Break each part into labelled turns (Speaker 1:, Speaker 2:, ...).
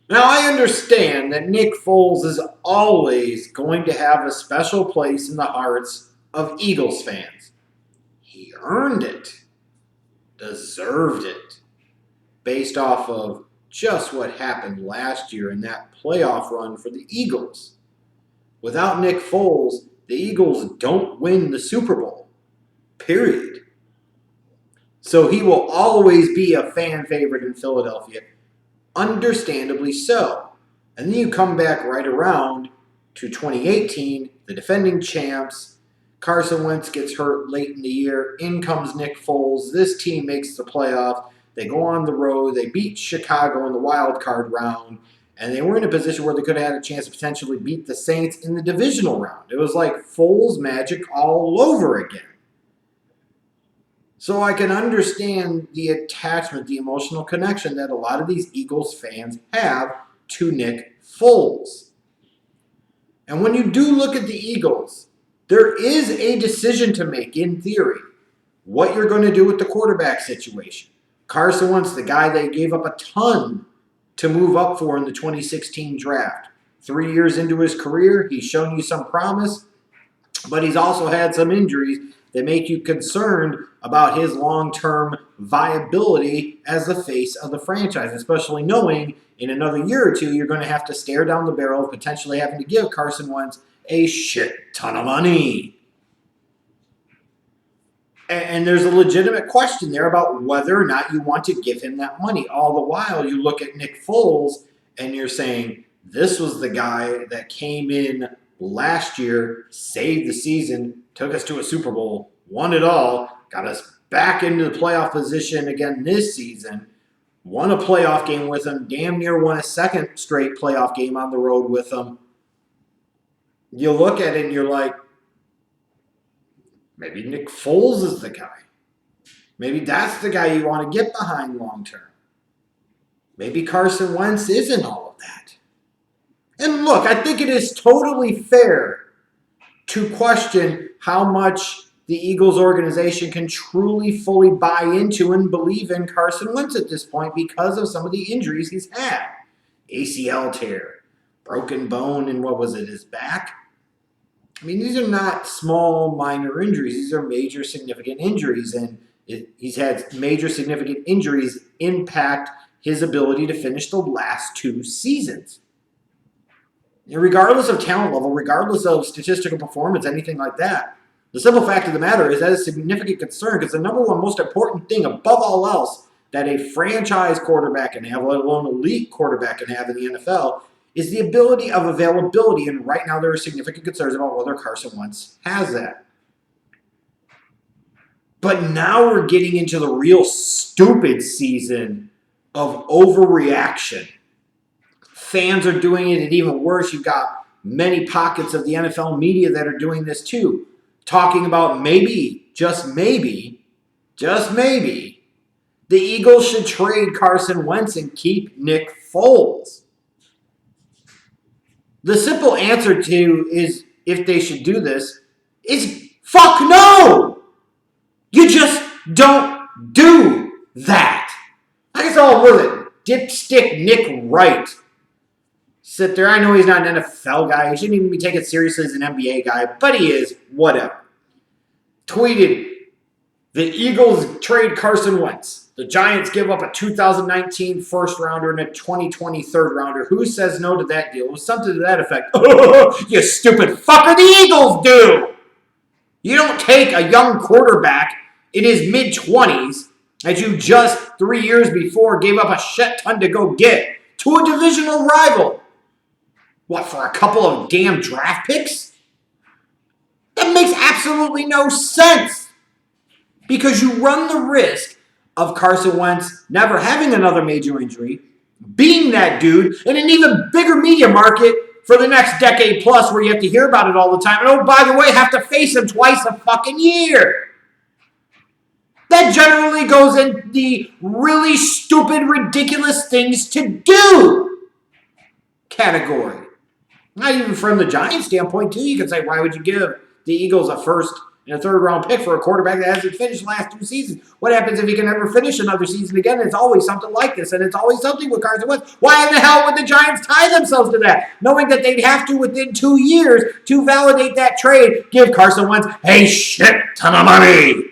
Speaker 1: Now, I understand that Nick Foles is always going to have a special place in the hearts of Eagles fans. He earned it, deserved it, based off of just what happened last year in that playoff run for the Eagles. Without Nick Foles, the Eagles don't win the Super Bowl. Period. So he will always be a fan favorite in Philadelphia. Understandably so. And then you come back right around to 2018, the defending champs. Carson Wentz gets hurt late in the year. In comes Nick Foles. This team makes the playoff. They go on the road. They beat Chicago in the wild card round. And they were in a position where they could have had a chance to potentially beat the Saints in the divisional round. It was like Foles magic all over again. So I can understand the attachment, the emotional connection that a lot of these Eagles fans have to Nick Foles. And when you do look at the Eagles, there is a decision to make, in theory, what you're going to do with the quarterback situation. Carson Wentz, the guy they gave up a ton to move up for in the 2016 draft. 3 years into his career, he's shown you some promise, but he's also had some injuries that make you concerned about his long-term viability as the face of the franchise, especially knowing in another year or two you're going to have to stare down the barrel of potentially having to give Carson Wentz a shit ton of money. And there's a legitimate question there about whether or not you want to give him that money. All the while, you look at Nick Foles and you're saying, this was the guy that came in last year, saved the season, took us to a Super Bowl, won it all, got us back into the playoff position again this season, won a playoff game with him, damn near won a second straight playoff game on the road with him. You look at it and you're like, maybe Nick Foles is the guy. Maybe that's the guy you want to get behind long term. Maybe Carson Wentz isn't all of that. And look, I think it is totally fair to question how much the Eagles organization can truly fully buy into and believe in Carson Wentz at this point because of some of the injuries he's had. ACL tear, broken bone in, his back? I mean, these are not small, minor injuries. These are major, significant injuries, and he's had major, significant injuries impact his ability to finish the last 2 seasons. And regardless of talent level, regardless of statistical performance, anything like that, the simple fact of the matter is that is a significant concern because the number one most important thing above all else that a franchise quarterback can have, let alone elite quarterback can have in the NFL, is the ability of availability. And right now there are significant concerns about whether Carson Wentz has that. But now we're getting into the real stupid season of overreaction. Fans are doing it, and even worse, you've got many pockets of the NFL media that are doing this too. Talking about maybe, just maybe, the Eagles should trade Carson Wentz and keep Nick Foles. The simple answer to is if they should do this is fuck no! You just don't do that. I guess all with it. Dipstick Nick Wright. Sit there. I know he's not an NFL guy. He shouldn't even be taken seriously as an NBA guy, but he is. Whatever. Tweeted, the Eagles trade Carson Wentz. The Giants give up a 2019 first rounder and a 2020 third rounder. Who says no to that deal? It was something to that effect. Oh, you stupid fucker, the Eagles do! You don't take a young quarterback in his mid-20s that you just 3 years before gave up a shit ton to go get to a divisional rival. What, for a couple of damn draft picks? That makes absolutely no sense. Because you run the risk of Carson Wentz never having another major injury, being that dude in an even bigger media market for the next decade plus where you have to hear about it all the time. And oh, by the way, have to face him twice a fucking year. That generally goes in the really stupid, ridiculous things to do category. Not even from the Giants standpoint, too. You can say, why would you give the Eagles a first and a third-round pick for a quarterback that hasn't finished the last 2 seasons. What happens if he can never finish another season again? It's always something like this, and it's always something with Carson Wentz. Why in the hell would the Giants tie themselves to that, knowing that they'd have to, within 2 years, to validate that trade, give Carson Wentz a shit ton of money?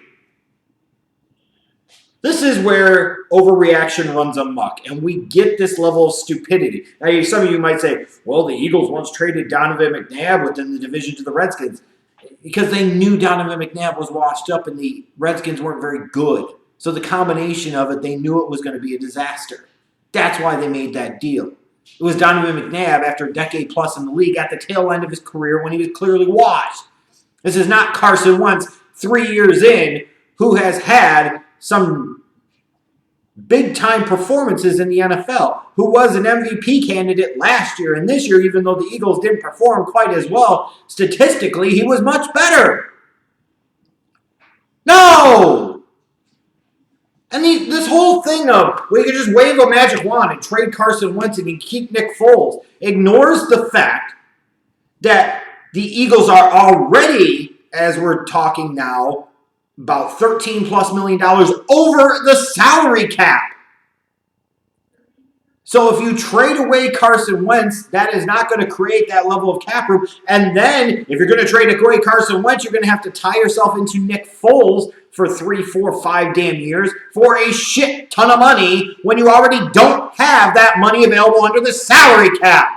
Speaker 1: This is where overreaction runs amok, and we get this level of stupidity. Now, some of you might say, well, the Eagles once traded Donovan McNabb within the division to the Redskins because they knew Donovan McNabb was washed up and the Redskins weren't very good. So the combination of it, they knew it was going to be a disaster. That's why they made that deal. It was Donovan McNabb, after a decade plus in the league, at the tail end of his career when he was clearly washed. This is not Carson Wentz 3 years in, who has had some big-time performances in the NFL, who was an MVP candidate last year. And this year, even though the Eagles didn't perform quite as well, statistically, he was much better. No! And this whole thing of, we could just wave a magic wand and trade Carson Wentz and keep Nick Foles, ignores the fact that the Eagles are already, as we're talking now, about $13+ million over the salary cap. So if you trade away Carson Wentz, that is not going to create that level of cap room. And then if you're going to trade away Carson Wentz, you're going to have to tie yourself into Nick Foles for 3, 4, 5 damn years for a shit ton of money when you already don't have that money available under the salary cap.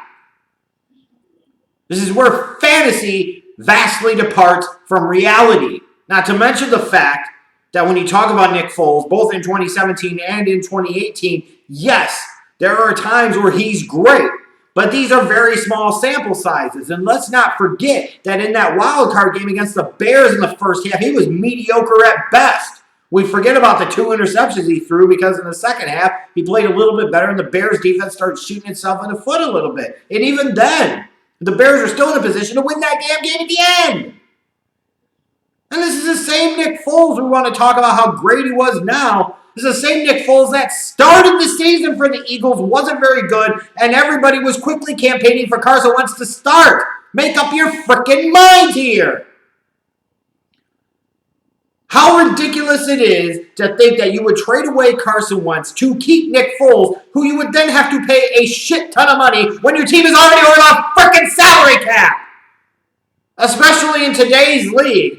Speaker 1: This is where fantasy vastly departs from reality. Not to mention the fact that when you talk about Nick Foles, both in 2017 and in 2018, yes, there are times where he's great, but these are very small sample sizes. And let's not forget that in that wild card game against the Bears in the first half, he was mediocre at best. We forget about the 2 interceptions he threw because in the second half, he played a little bit better and the Bears defense started shooting itself in the foot a little bit. And even then, the Bears were still in a position to win that damn game at the end. And this is the same Nick Foles we want to talk about how great he was now. This is the same Nick Foles that started the season for the Eagles, wasn't very good, and everybody was quickly campaigning for Carson Wentz to start. Make up your freaking mind here. How ridiculous it is to think that you would trade away Carson Wentz to keep Nick Foles, who you would then have to pay a shit ton of money when your team is already over the freaking salary cap. Especially in today's league,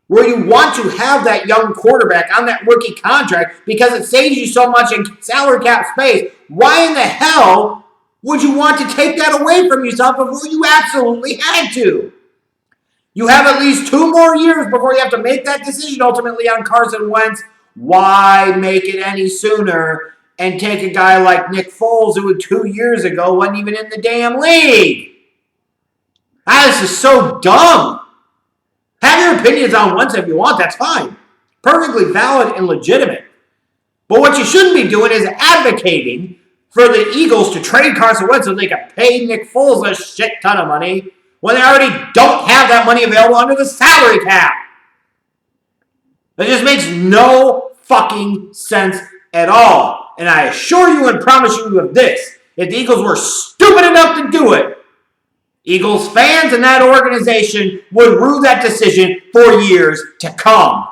Speaker 1: where you want to have that young quarterback on that rookie contract because it saves you so much in salary cap space. Why in the hell would you want to take that away from yourself before you absolutely had to? You have at least 2 more years before you have to make that decision ultimately on Carson Wentz. Why make it any sooner and take a guy like Nick Foles, who 2 years ago wasn't even in the damn league? This is so dumb. Have your opinions on Wentz if you want, that's fine. Perfectly valid and legitimate. But what you shouldn't be doing is advocating for the Eagles to trade Carson Wentz so they can pay Nick Foles a shit ton of money when they already don't have that money available under the salary cap. That just makes no fucking sense at all. And I assure you and promise you of this, if the Eagles were stupid enough to do it, Eagles fans and that organization would rue that decision for years to come.